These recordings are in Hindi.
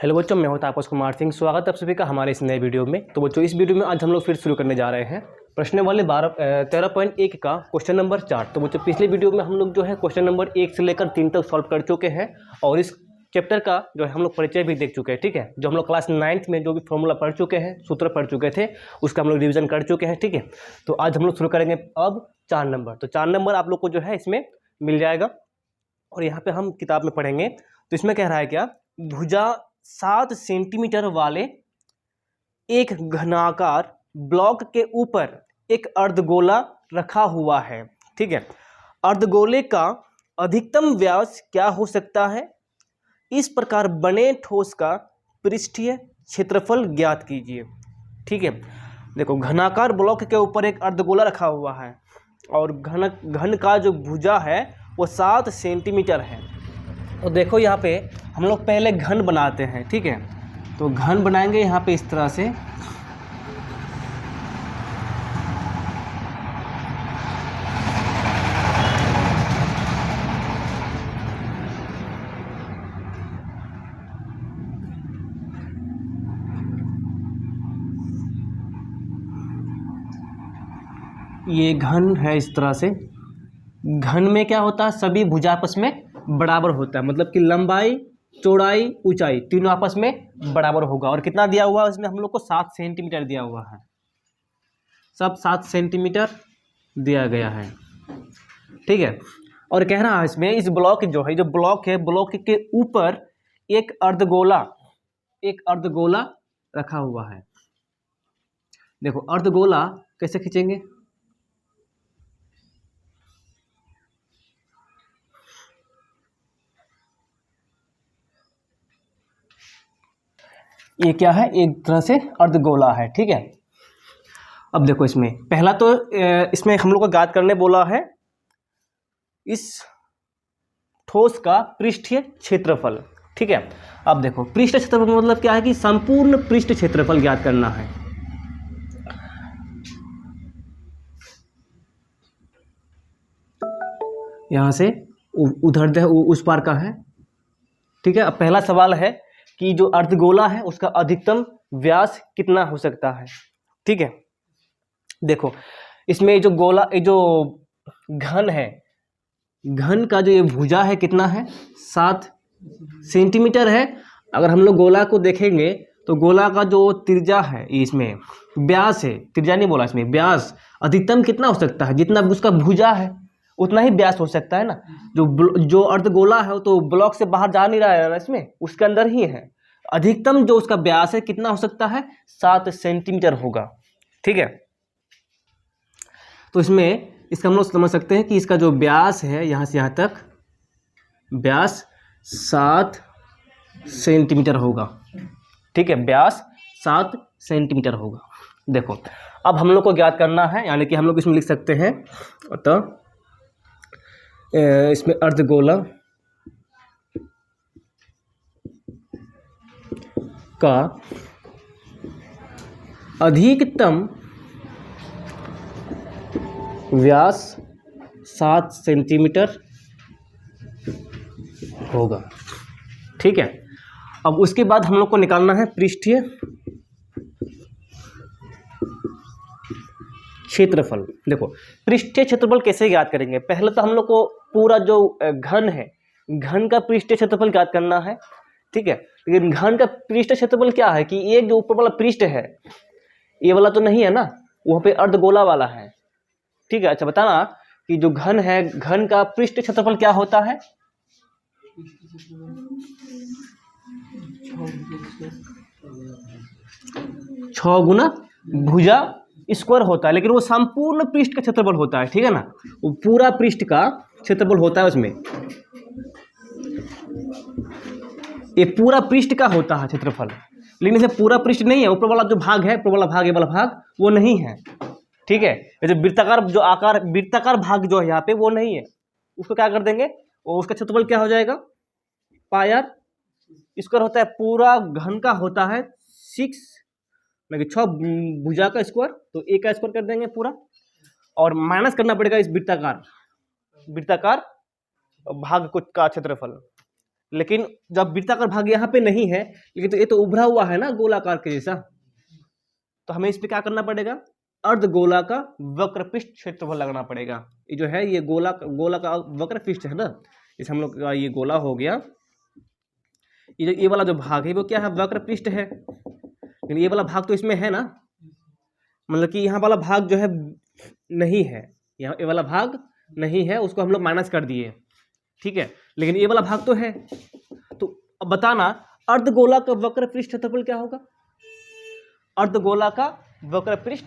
हेलो बच्चों, मैं हूं तापस कुमार सिंह। स्वागत है आप सभी का हमारे इस नए वीडियो में। तो बच्चों, इस वीडियो में आज हम लोग फिर शुरू करने जा रहे हैं प्रश्न वाले 13.1 का क्वेश्चन नंबर 4। तो बच्चों, पिछले वीडियो में हम लोग जो है क्वेश्चन नंबर 1 से लेकर 3 तक सॉल्व कर चुके हैं और इस चैप्टर का जो है हम लोग परिचय भी देख चुके हैं। ठीक है, जो हम लोग क्लास 9th में जो भी फॉर्मूला पढ़ चुके हैं, सूत्र पढ़ चुके थे, उसका हम लोग रिविजन कर चुके हैं। ठीक है, तो आज हम लोग शुरू करेंगे अब 4 नंबर। तो 4 नंबर आप लोग को जो है इसमें मिल जाएगा और यहाँ पे हम किताब में पढ़ेंगे। तो इसमें कह रहा है क्या, भुजा 7 सेंटीमीटर वाले एक घनाकार ब्लॉक के ऊपर एक अर्धगोला रखा हुआ है। ठीक है, अर्धगोले का अधिकतम व्यास क्या हो सकता है? इस प्रकार बने ठोस का पृष्ठीय क्षेत्रफल ज्ञात कीजिए। ठीक है, देखो घनाकार ब्लॉक के ऊपर एक अर्धगोला रखा हुआ है और घन का जो भुजा है वो 7 सेंटीमीटर है। तो देखो यहाँ पे हम लोग पहले घन बनाते हैं। ठीक है, तो घन बनाएंगे यहाँ पे इस तरह से। ये घन है इस तरह से। घन में क्या होता है, सभी भुजा आपस में बराबर होता है, मतलब कि लंबाई, चौड़ाई, ऊंचाई तीनों आपस में बराबर होगा। और कितना दिया हुआ है इसमें हम लोग को? 7 सेंटीमीटर दिया हुआ है, सब 7 सेंटीमीटर दिया गया है। ठीक है, और कह रहा है इसमें इस ब्लॉक जो है, जो ब्लॉक है, ब्लॉक के ऊपर एक अर्धगोला रखा हुआ है। देखो अर्धगोला कैसे खींचेंगे, ये क्या है, एक तरह से अर्धगोला है। ठीक है, अब देखो इसमें पहला तो इसमें हम लोग को ज्ञात करने बोला है इस ठोस का पृष्ठीय क्षेत्रफल। ठीक है, अब देखो पृष्ठ क्षेत्रफल मतलब क्या है कि संपूर्ण पृष्ठ क्षेत्रफल ज्ञात करना है। यहां से उधर उस पार का है। ठीक है, अब पहला सवाल है कि जो अर्धगोला है उसका अधिकतम व्यास कितना हो सकता है। ठीक है, देखो इसमें जो गोला, जो घन है, घन का जो ये भुजा है कितना है, 7 सेंटीमीटर है। अगर हम लोग गोला को देखेंगे तो गोला का जो त्रिज्या है, इसमें व्यास है, त्रिज्या नहीं बोला, इसमें व्यास अधिकतम कितना हो सकता है, जितना उसका भुजा है उतना ही व्यास हो सकता है ना। जो अर्धगोला है तो ब्लॉक से बाहर जा नहीं रहा है ना, इसमें उसके अंदर ही है। अधिकतम जो उसका व्यास है कितना हो सकता है, 7 सेंटीमीटर होगा। ठीक है, तो इसमें इसका हम लोग समझ सकते हैं कि इसका जो व्यास है यहाँ से यहाँ तक व्यास 7 सेंटीमीटर होगा। ठीक है, व्यास 7 सेंटीमीटर होगा। देखो अब हम लोग को ज्ञात करना है, यानी कि हम लोग इसमें लिख सकते हैं, तो इसमें अर्धगोला का अधिकतम व्यास 7 सेंटीमीटर होगा। ठीक है, अब उसके बाद हम लोग को निकालना है पृष्ठीय क्षेत्रफल। देखो पृष्ठीय क्षेत्रफल कैसे ज्ञात करेंगे, पहले तो हम लोग को पूरा जो घन है, घन का पृष्ठीय क्षेत्रफल ज्ञात करना है। ठीक है, लेकिन घन का पृष्ठीय क्षेत्रफल क्या है कि एक जो ऊपर वाला पृष्ठ है, ये वाला तो नहीं है ना, वहाँ पे अर्धगोला वाला है। ठीक है, अच्छा बताना कि जो घन है, घन का पृष्ठीय क्षेत्रफल क्या होता है? 6 गुना भुजा स्क्वायर होता है, लेकिन वो संपूर्ण पृष्ठ का क्षेत्रफल होता है। ठीक है ना, वो पूरा पृष्ठ का क्षेत्रफल होता है उसमें, ये पूरा पृष्ठ का होता है क्षेत्रफल। लेकिन इसे पूरा पृष्ठ नहीं है, ऊपर वाला जो भाग है, ऊपर वाला भाग, ये वाला भाग वो नहीं है। ठीक है, ये जो वृत्ताकार जो आकार, वृत्ताकार भाग जो है यहाँ पे वो नहीं है, उसको क्या कर देंगे, और उसका क्षेत्रफल क्या हो जाएगा, पाई आर स्क्वायर होता है। पूरा घन का होता है 6 भुजा का स्क्वायर, तो ए का स्क्वायर कर देंगे पूरा, और माइनस करना पड़ेगा इस वृत्ताकार भाग का क्षेत्रफल। लेकिन जब वृत्ताकार भाग यहाँ पे नहीं है, लेकिन तो ये तो उभरा हुआ है ना गोलाकार के जैसा, तो हमें इस पे क्या करना पड़ेगा, अर्धगोला का वक्रपृष्ठ क्षेत्रफल लगाना पड़ेगा। ये जो है ये गोला का वक्रपृष्ठ है ना, इस हम लोग का ये गोला हो गया, ये वाला जो भाग है वो क्या है, वक्रपृष्ठ है। लेकिन ये वाला भाग तो इसमें है ना, मतलब कि यहाँ वाला भाग जो है नहीं है, यहाँ ये वाला भाग नहीं है, उसको हम लोग माइनस कर दिए, ठीक है। लेकिन ये वाला भाग तो है, तो अब बताना अर्धगोला का वक्रपृष्ठ क्षेत्रफल क्या होगा। अर्धगोला का वक्रपृष्ठ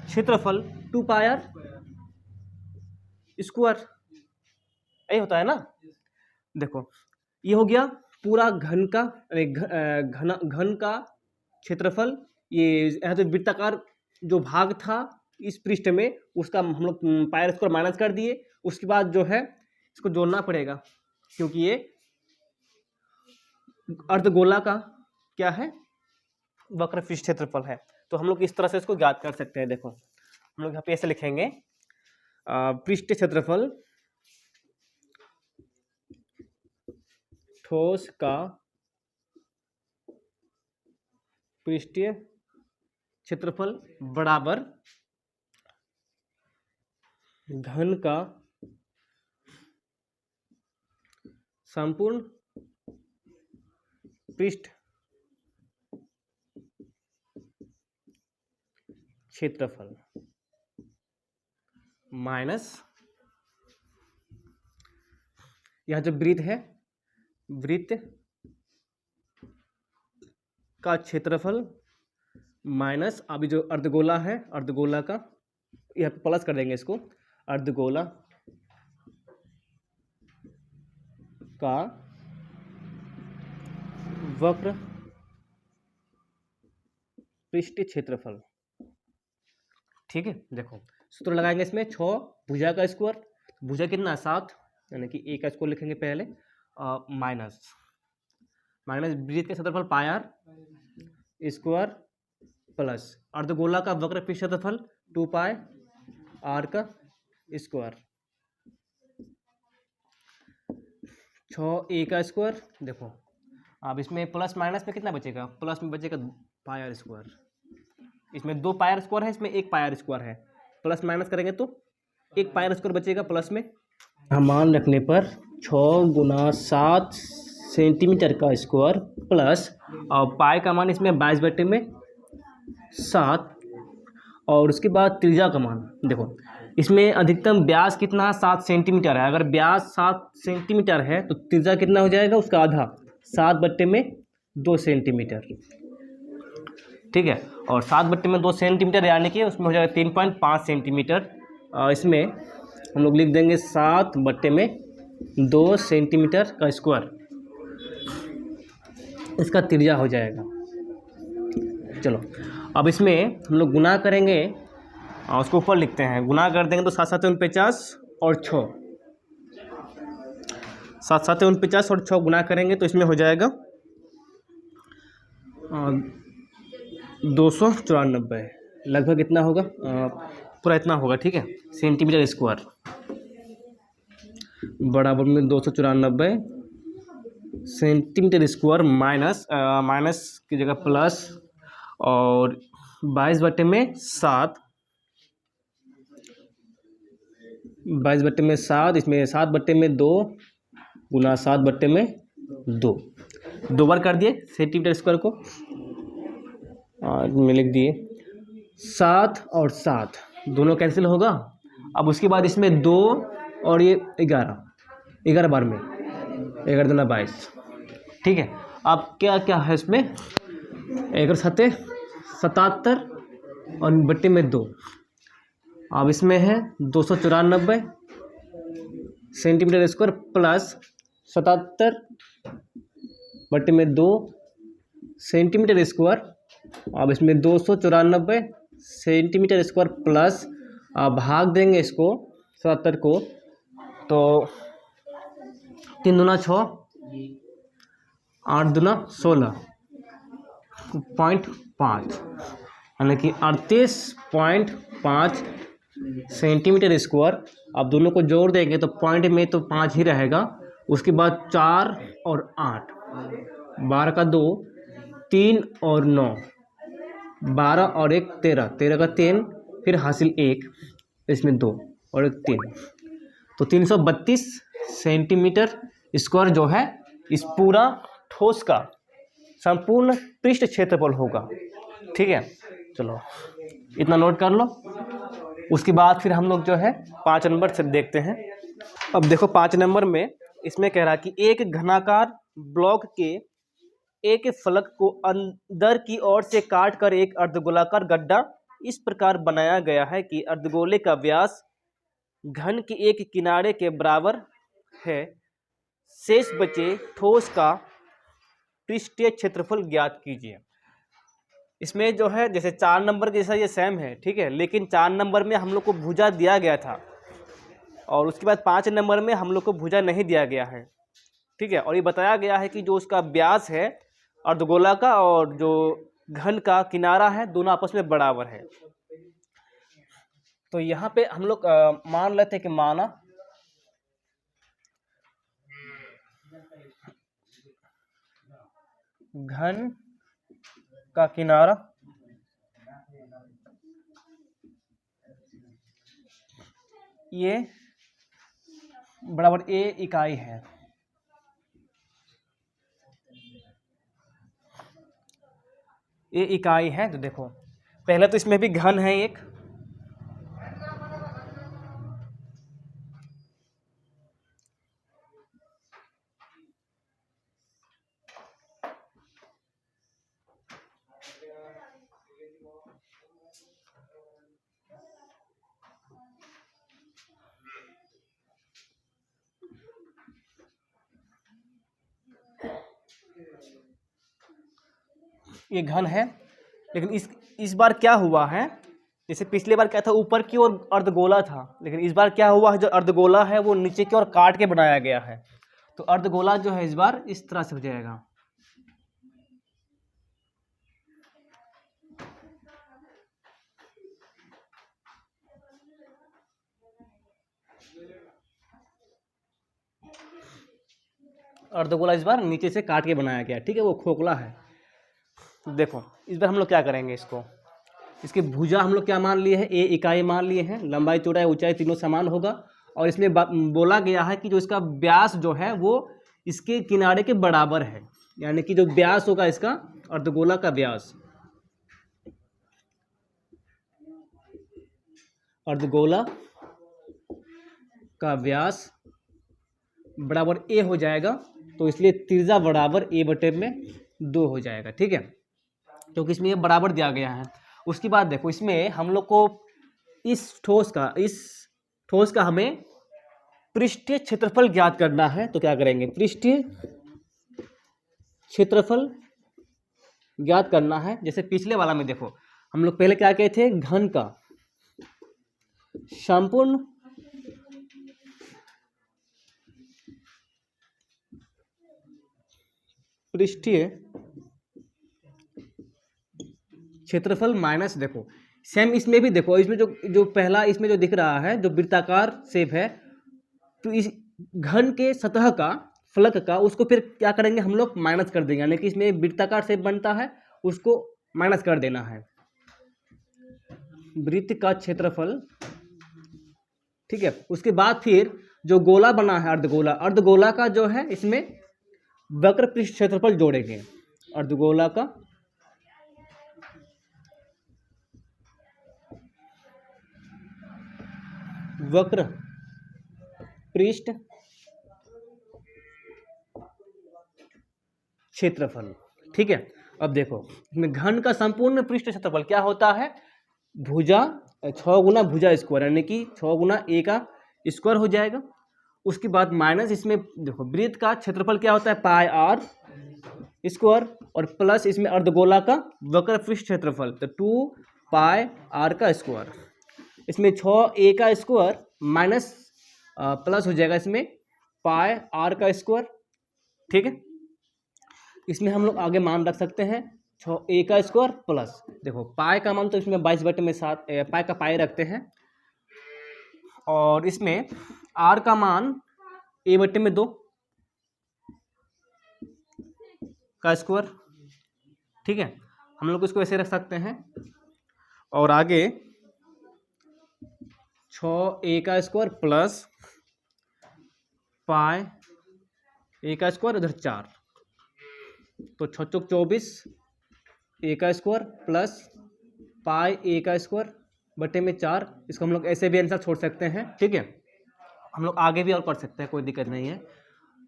क्षेत्रफल 2 पाई r स्क्वायर, यही होता है ना। देखो ये हो गया पूरा घन का घन का क्षेत्रफल। ये यहाँ तो वृत्ताकार जो भाग था इस पृष्ठ में, उसका हम लोग पाई r स्क्वायर माइनस कर दिए। उसके बाद जो है इसको जोड़ना पड़ेगा, क्योंकि ये अर्धगोला का क्या है, वक्रपृष्ठ क्षेत्रफल है। तो हम लोग इस तरह से इसको ज्ञात कर सकते हैं। देखो हम लोग यहाँ पे ऐसे लिखेंगे, पृष्ठ क्षेत्रफल ठोस का पृष्ठीय क्षेत्रफल बराबर घन का संपूर्ण पृष्ठ क्षेत्रफल माइनस यह जो वृत्त है, वृत्त का क्षेत्रफल माइनस अभी जो अर्धगोला है, अर्धगोला का यह प्लस कर देंगे इसको, अर्धगोला का वक्र पृष्ठीय क्षेत्रफल, ठीक है। देखो सूत्र लगाएंगे इसमें, 6 भुजा का स्क्वायर, भुजा कितना 7, यानी कि a का स्क्वायर लिखेंगे पहले, माइनस वृत्त का क्षेत्रफल पाई r स्क्वायर प्लस अर्धगोला का वक्रपृष्ठ क्षेत्रफल 2 पाई r का स्क्वायर, 6a का स्क्वायर। देखो अब इसमें प्लस माइनस में कितना बचेगा, प्लस में बचेगा पाई r स्क्वायर, इसमें 2 पाई r स्क्वायर है, इसमें 1 पाई r स्क्वायर है, प्लस माइनस करेंगे तो 1 पाई r स्क्वायर बचेगा प्लस में। मान रखने पर 6 गुना 7 सेंटीमीटर का स्क्वायर प्लस और पाई का मान इसमें 22/7, और उसके बाद त्रिज्या का मान देखो, इसमें अधिकतम व्यास कितना है 7 सेंटीमीटर है। अगर व्यास 7 सेंटीमीटर है तो त्रिज्या कितना हो जाएगा, उसका आधा 7/2 सेंटीमीटर, ठीक है। और 7/2 सेंटीमीटर यानी कि उसमें हो जाएगा 3.5 सेंटीमीटर। इसमें हम लोग लिख देंगे 7/2 सेंटीमीटर का स्क्वायर, इसका त्रिज्या हो जाएगा। चलो अब इसमें हम लोग गुना करेंगे और उसको ऊपर लिखते हैं, गुना कर देंगे तो 7 7 49 और 6, 7 7 49 और 6 गुना करेंगे तो इसमें हो जाएगा 294, लगभग इतना होगा, पूरा इतना होगा, ठीक है, सेंटीमीटर स्क्वायर बराबर में 294 सेंटीमीटर स्क्वायर माइनस की जगह प्लस और 22/7, 22/7, इसमें 7/2 गुना 7/2, 2 बार कर दिए सेंटीमीटर स्क्वायर को, में लिख दिए 7 और 7 दोनों कैंसिल होगा। अब उसके बाद इसमें 2 और ये 11 बार में 11 दूना 22, ठीक है। अब क्या क्या है इसमें, 11 7 77 और बट्टे में 2, अब इसमें है 294 centimetre square plus 77/2 centimetre square, अब इसमें 294 सेंटीमीटर स्क्वायर प्लस भाग देंगे इसको 77 को, तो 3 दूना 6, 8 दूना 16.5, यानी कि 38.5 सेंटीमीटर स्क्वायर। अब दोनों को जोड़ देंगे तो पॉइंट में तो 5 ही रहेगा, उसके बाद 4 और 8, 12 का 2, 3 और 9, 12 और 1 13, 13 का 3, फिर हासिल 1, इसमें 2 और 1 3, तो 332 सेंटीमीटर स्क्वायर जो है इस पूरा ठोस का संपूर्ण पृष्ठ क्षेत्रफल होगा। ठीक है, चलो इतना नोट कर लो। उसके बाद फिर हम लोग जो है 5 नंबर से देखते हैं। अब देखो 5 नंबर में इसमें कह रहा कि एक घनाकार ब्लॉक के एक फलक को अंदर की ओर से काट कर एक अर्धगोलाकार गड्ढा इस प्रकार बनाया गया है कि अर्धगोले का व्यास घन के एक किनारे के बराबर है। शेष बचे ठोस का पृष्ठीय क्षेत्रफल ज्ञात कीजिए। इसमें जो है जैसे 4 नंबर के जैसा ये सेम है, ठीक है, लेकिन 4 नंबर में हम लोग को भुजा दिया गया था और उसके बाद 5 नंबर में हम लोग को भुजा नहीं दिया गया है। ठीक है, और ये बताया गया है कि जो उसका व्यास है अर्धगोला का और जो घन का किनारा है दोनों आपस में बराबर है। तो यहाँ पे हम लोग मान लेते हैं कि माना घन का किनारा ये बराबर ए इकाई है। ए इकाई है, तो देखो पहले तो इसमें भी घन है एक, ये घन है, लेकिन इस बार क्या हुआ है, जैसे पिछले बार क्या था ऊपर की ओर अर्धगोला था, लेकिन इस बार क्या हुआ है जो अर्धगोला है वो नीचे की ओर काट के बनाया गया है। तो अर्धगोला जो है इस बार इस तरह से हो जाएगा। अर्धगोला इस बार नीचे से काट के बनाया गया, ठीक है, वो खोखला है। देखो इस बार हम लोग क्या करेंगे, इसकी भुजा हम लोग क्या मान लिए हैं, ए इकाई मान लिए हैं, लंबाई चौड़ाई ऊंचाई तीनों समान होगा, और इसमें बोला गया है कि जो इसका व्यास जो है वो इसके किनारे के बराबर है, यानी कि जो व्यास होगा इसका अर्धगोला का व्यास, अर्धगोला का व्यास बराबर ए हो जाएगा, तो इसलिए त्रिज्या बराबर ए बटे में 2 हो जाएगा। ठीक है, क्योंकि इसमें ये बराबर दिया गया है। उसके बाद देखो इसमें हम लोग को इस ठोस का हमें पृष्ठीय क्षेत्रफल ज्ञात करना है। तो क्या करेंगे, पृष्ठीय क्षेत्रफल ज्ञात करना है। जैसे पिछले वाला में देखो हम लोग पहले क्या कहे थे, घन का संपूर्ण पृष्ठीय क्षेत्रफल माइनस, देखो सेम इसमें भी देखो, इसमें जो पहला इसमें जो दिख रहा है जो वृत्ताकार शेप है, तो इस घन के सतह का फलक का उसको फिर क्या करेंगे हम लोग माइनस कर देंगे, यानी कि इसमें वृत्ताकार शेप बनता है उसको माइनस कर देना है। वृत्त का क्षेत्रफल, ठीक है, उसके बाद फिर जो गोला बना है अर्धगोला, अर्धगोला का जो है इसमें वक्र पृष्ठ क्षेत्रफल जोड़ेंगे। अर्धगोला का वक्र पृष्ठ क्षेत्रफल, ठीक है। अब देखो इसमें घन का संपूर्ण पृष्ठ क्षेत्रफल क्या होता है, भुजा 6 गुना भुजा स्क्वायर, यानी कि 6 गुना ए का स्क्वायर हो जाएगा। उसके बाद माइनस इसमें देखो वृत्त का क्षेत्रफल क्या होता है, पाई आर स्क्वायर, और प्लस इसमें अर्धगोला का वक्र पृष्ठ क्षेत्रफल, तो 2 पाई आर का स्क्वायर। इसमें 6 ए का स्क्वायर माइनस प्लस हो जाएगा इसमें पाई आर का स्क्वायर, ठीक है। इसमें हम लोग आगे मान रख सकते हैं 6 ए का स्क्वायर प्लस, देखो पाई का मान तो इसमें 22/7 पाई का पाई रखते हैं, और इसमें आर का मान a/2, का स्क्वायर, ठीक है, हम लोग इसको ऐसे रख सकते हैं। और आगे 6a का स्क्वायर प्लस पाई a का स्क्वायर, इधर 4, तो 6 चौक 24 a का स्क्वायर प्लस पाई a का स्क्वायर बटे में 4। इसको हम लोग ऐसे भी आंसर छोड़ सकते हैं, ठीक है। हम लोग आगे भी और कर सकते हैं, कोई दिक्कत नहीं है।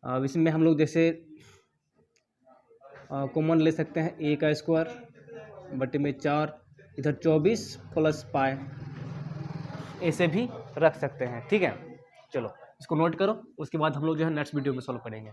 अब इसमें हम लोग जैसे कॉमन ले सकते हैं a का स्क्वायर बटे में 4, इधर 24 प्लस पाई, ऐसे भी रख सकते हैं, ठीक है। चलो इसको नोट करो, उसके बाद हम लोग जो है नेक्स्ट वीडियो में सॉल्व करेंगे।